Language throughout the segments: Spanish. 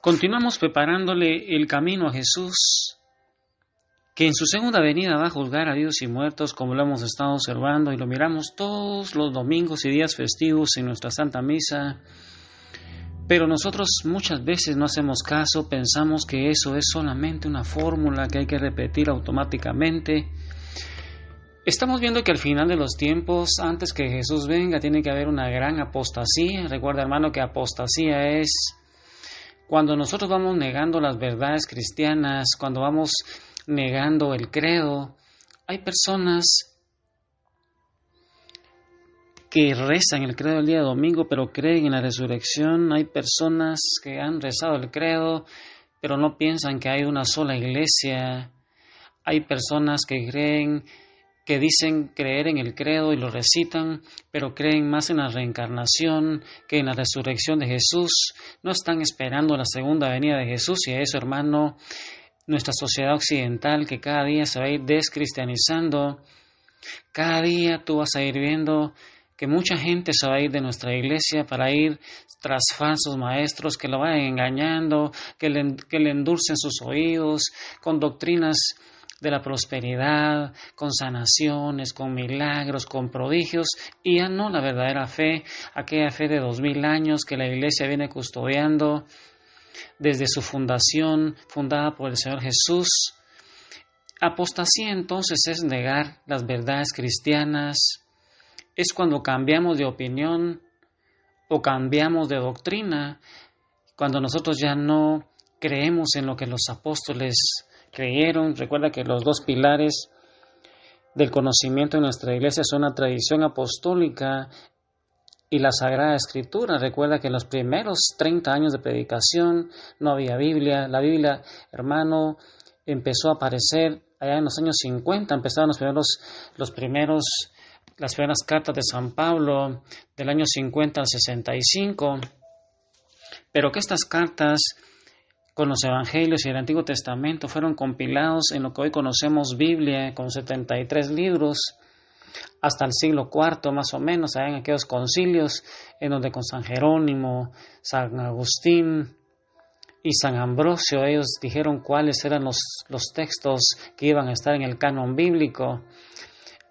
Continuamos preparándole el camino a Jesús, que en su segunda venida va a juzgar a vivos y muertos, como lo hemos estado observando y lo miramos todos los domingos y días festivos en nuestra Santa Misa. Pero nosotros muchas veces no hacemos caso, pensamos que eso es solamente una fórmula que hay que repetir automáticamente. Estamos viendo que al final de los tiempos, antes que Jesús venga, tiene que haber una gran apostasía. Recuerda, hermano, que apostasía es cuando nosotros vamos negando las verdades cristianas, cuando vamos negando el credo. Hay personas que rezan el credo el día de domingo, pero creen en la resurrección. Hay personas que han rezado el credo, pero no piensan que hay una sola iglesia. Hay personas que dicen creer en el credo y lo recitan, pero creen más en la reencarnación que en la resurrección de Jesús. No están esperando la segunda venida de Jesús, y a eso, hermano, nuestra sociedad occidental, que cada día se va a ir descristianizando, cada día tú vas a ir viendo que mucha gente se va a ir de nuestra iglesia para ir tras falsos maestros que lo vayan engañando, que le endulcen sus oídos con doctrinas de la prosperidad, con sanaciones, con milagros, con prodigios, y ya no la verdadera fe, aquella fe de 2000 años que la iglesia viene custodiando desde su fundación, fundada por el Señor Jesús. Apostasía entonces es negar las verdades cristianas, es cuando cambiamos de opinión o cambiamos de doctrina, cuando nosotros ya no creemos en lo que los apóstoles creyeron. Recuerda que los dos pilares del conocimiento en nuestra iglesia son la tradición apostólica y la Sagrada Escritura. Recuerda que en los primeros 30 años de predicación no había Biblia. La Biblia, hermano, empezó a aparecer allá en los años 50, empezaron las primeras cartas de San Pablo del año 50 al 65, pero que estas cartas con los evangelios y el Antiguo Testamento fueron compilados en lo que hoy conocemos Biblia, con 73 libros, hasta el siglo IV más o menos, en aquellos concilios en donde con San Jerónimo, San Agustín y San Ambrosio ellos dijeron cuáles eran los textos que iban a estar en el canon bíblico.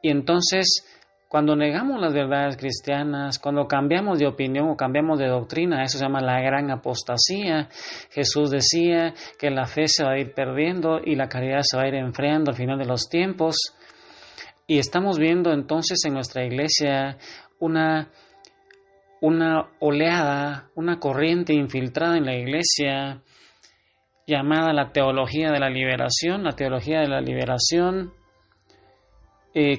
Y entonces, cuando negamos las verdades cristianas, cuando cambiamos de opinión o cambiamos de doctrina, eso se llama la gran apostasía. Jesús decía que la fe se va a ir perdiendo y la caridad se va a ir enfriando al final de los tiempos. Y estamos viendo entonces en nuestra iglesia una oleada, una corriente infiltrada en la iglesia llamada la teología de la liberación. La teología de la liberación,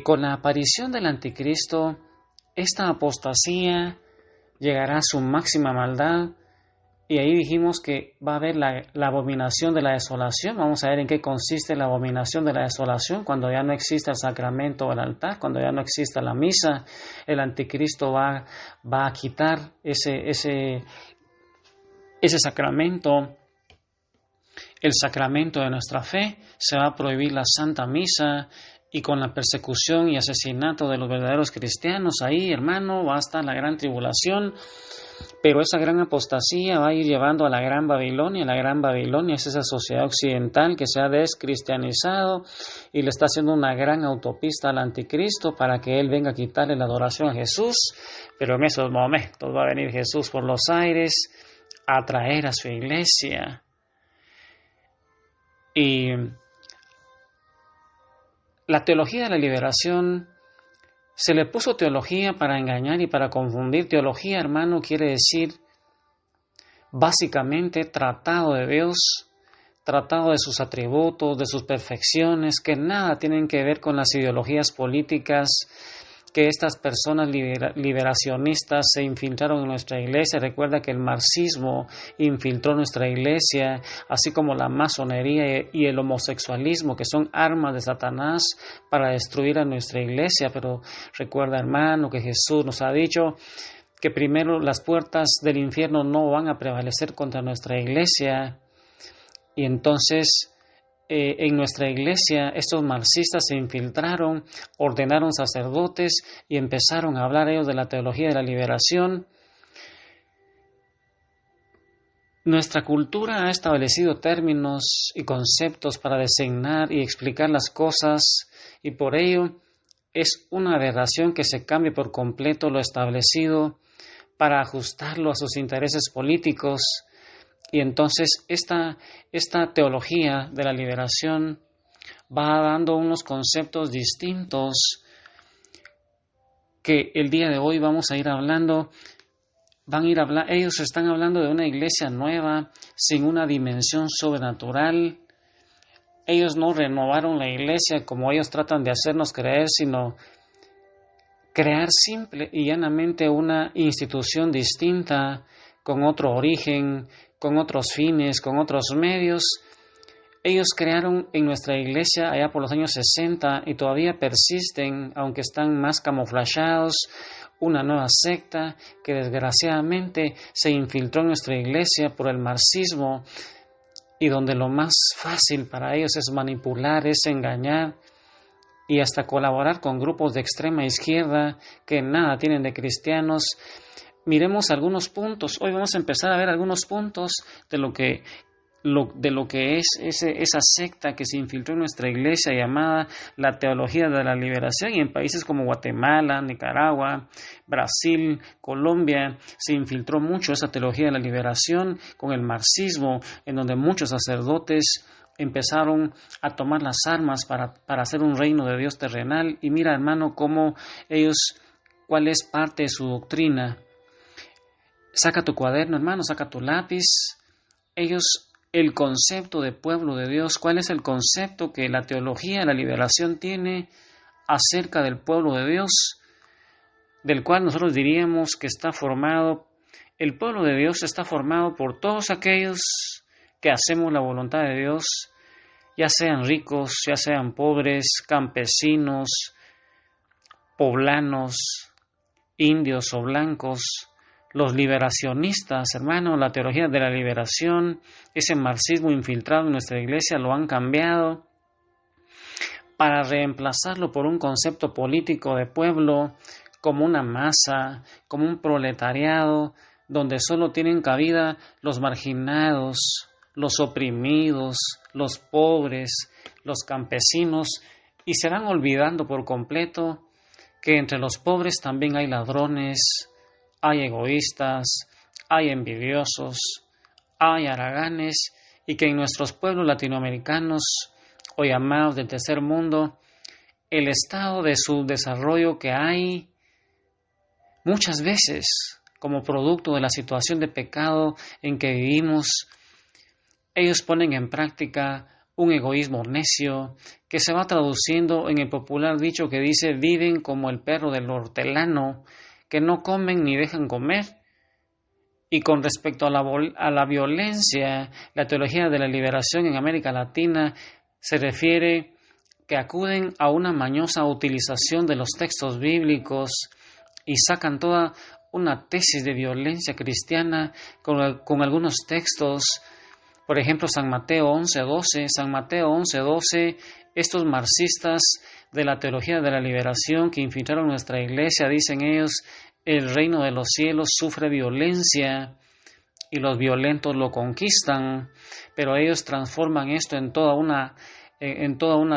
con la aparición del anticristo, esta apostasía llegará a su máxima maldad, y ahí dijimos que va a haber la abominación de la desolación. Vamos a ver en qué consiste la abominación de la desolación. Cuando ya no exista el sacramento o el altar, cuando ya no exista la misa, el anticristo va a quitar ese sacramento, el sacramento de nuestra fe. Se va a prohibir la Santa Misa, y con la persecución y asesinato de los verdaderos cristianos, ahí, hermano, va a estar la gran tribulación. Pero esa gran apostasía va a ir llevando a la Gran Babilonia. La Gran Babilonia es esa sociedad occidental que se ha descristianizado y le está haciendo una gran autopista al anticristo para que él venga a quitarle la adoración a Jesús. Pero en esos momentos va a venir Jesús por los aires a traer a su iglesia. Y la teología de la liberación, se le puso teología para engañar y para confundir. Teología, hermano, quiere decir básicamente tratado de Dios, tratado de sus atributos, de sus perfecciones, que nada tienen que ver con las ideologías políticas que estas personas liberacionistas se infiltraron en nuestra iglesia. Recuerda que el marxismo infiltró nuestra iglesia, así como la masonería y el homosexualismo, que son armas de Satanás para destruir a nuestra iglesia. Pero recuerda, hermano, que Jesús nos ha dicho que primero las puertas del infierno no van a prevalecer contra nuestra iglesia. Y entonces, en nuestra iglesia, estos marxistas se infiltraron, ordenaron sacerdotes y empezaron a hablar ellos de la teología de la liberación. Nuestra cultura ha establecido términos y conceptos para designar y explicar las cosas y por ello es una aberración que se cambie por completo lo establecido para ajustarlo a sus intereses políticos y entonces esta teología de la liberación va dando unos conceptos distintos que el día de hoy vamos a ir hablando. Ellos están hablando de una iglesia nueva, sin una dimensión sobrenatural. Ellos no renovaron la iglesia como ellos tratan de hacernos creer, sino crear simple y llanamente una institución distinta, con otro origen, con otros fines, con otros medios. Ellos crearon en nuestra iglesia allá por los años 60 y todavía persisten, aunque están más camuflajeados, una nueva secta que desgraciadamente se infiltró en nuestra iglesia por el marxismo y donde lo más fácil para ellos es manipular, es engañar y hasta colaborar con grupos de extrema izquierda que nada tienen de cristianos. Miremos algunos puntos. Hoy vamos a empezar a ver algunos puntos de lo que es esa secta que se infiltró en nuestra iglesia llamada la teología de la liberación, y en países como Guatemala, Nicaragua, Brasil, Colombia se infiltró mucho esa teología de la liberación con el marxismo, en donde muchos sacerdotes empezaron a tomar las armas para hacer un reino de Dios terrenal. Y mira, hermano, cuál es parte de su doctrina. Saca tu cuaderno, hermano, saca tu lápiz. El concepto de pueblo de Dios, ¿cuál es el concepto que la teología de la liberación tiene acerca del pueblo de Dios, del cual nosotros diríamos que está formado? El pueblo de Dios está formado por todos aquellos que hacemos la voluntad de Dios, ya sean ricos, ya sean pobres, campesinos, poblanos, indios o blancos. Los liberacionistas, hermano, la teología de la liberación, ese marxismo infiltrado en nuestra iglesia lo han cambiado para reemplazarlo por un concepto político de pueblo como una masa, como un proletariado, donde solo tienen cabida los marginados, los oprimidos, los pobres, los campesinos, y se van olvidando por completo que entre los pobres también hay ladrones, hay egoístas, hay envidiosos, hay haraganes, y que en nuestros pueblos latinoamericanos o llamados del tercer mundo, el estado de su desarrollo que hay muchas veces como producto de la situación de pecado en que vivimos, ellos ponen en práctica un egoísmo necio que se va traduciendo en el popular dicho que dice: viven como el perro del hortelano, que no comen ni dejan comer. Y con respecto a la violencia, la teología de la liberación en América Latina se refiere que acuden a una mañosa utilización de los textos bíblicos y sacan toda una tesis de violencia cristiana con algunos textos. Por ejemplo, San Mateo 11:12, estos marxistas de la teología de la liberación que infiltraron nuestra iglesia, dicen ellos: el reino de los cielos sufre violencia y los violentos lo conquistan, pero ellos transforman esto en toda una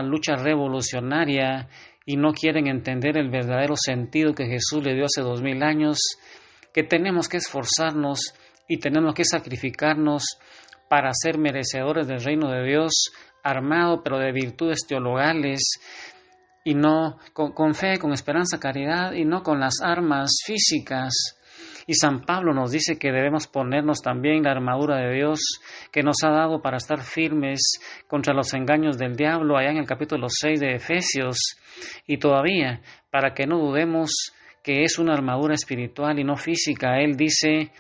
lucha revolucionaria y no quieren entender el verdadero sentido que Jesús le dio hace 2000 años, que tenemos que esforzarnos y tenemos que sacrificarnos para ser merecedores del reino de Dios, armado pero de virtudes teologales, y no con fe, con esperanza, caridad, y no con las armas físicas. Y San Pablo nos dice que debemos ponernos también la armadura de Dios que nos ha dado para estar firmes contra los engaños del diablo, allá en el capítulo 6 de Efesios. Y todavía, para que no dudemos que es una armadura espiritual y no física, él dice: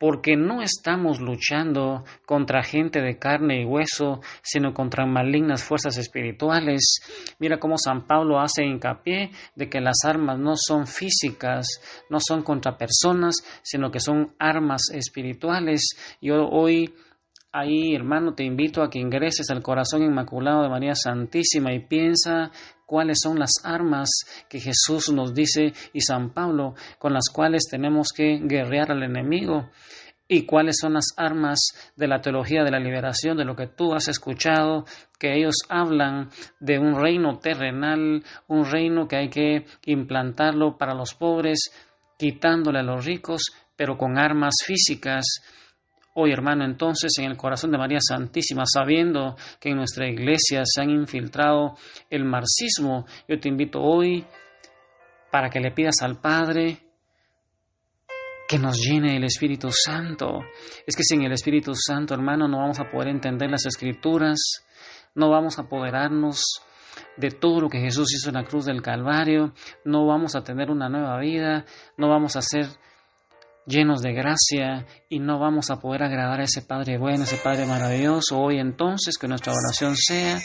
porque no estamos luchando contra gente de carne y hueso, sino contra malignas fuerzas espirituales. Mira cómo San Pablo hace hincapié de que las armas no son físicas, no son contra personas, sino que son armas espirituales. Yo hoy, ahí, hermano, te invito a que ingreses al corazón inmaculado de María Santísima y piensa cuáles son las armas que Jesús nos dice y San Pablo con las cuales tenemos que guerrear al enemigo. y cuáles son las armas de la teología de la liberación, de lo que tú has escuchado, que ellos hablan de un reino terrenal, un reino que hay que implantarlo para los pobres, quitándole a los ricos, pero con armas físicas. Hoy, hermano, entonces, en el corazón de María Santísima, sabiendo que en nuestra iglesia se han infiltrado el marxismo, yo te invito hoy para que le pidas al Padre que nos llene el Espíritu Santo. Es que sin el Espíritu Santo, hermano, no vamos a poder entender las Escrituras, no vamos a apoderarnos de todo lo que Jesús hizo en la cruz del Calvario, no vamos a tener una nueva vida, no vamos a ser llenos de gracia y no vamos a poder agradar a ese Padre bueno, ese Padre maravilloso. Hoy entonces que nuestra oración sea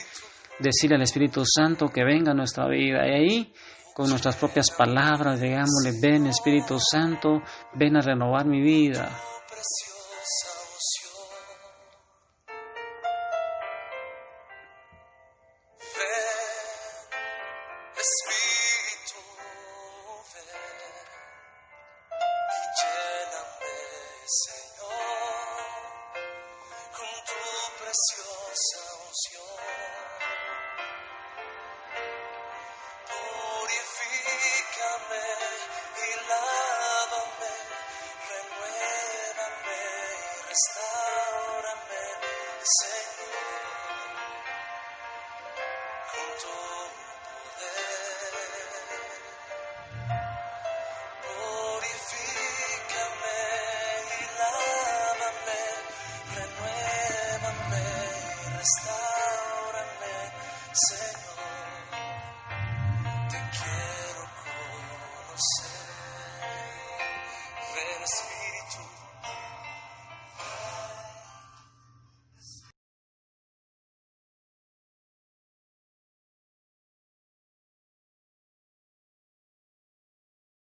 decirle al Espíritu Santo que venga a nuestra vida y ahí con nuestras propias palabras digámosle: ven Espíritu Santo, ven a renovar mi vida. Purifícame y lávame, renuévame y restáurame,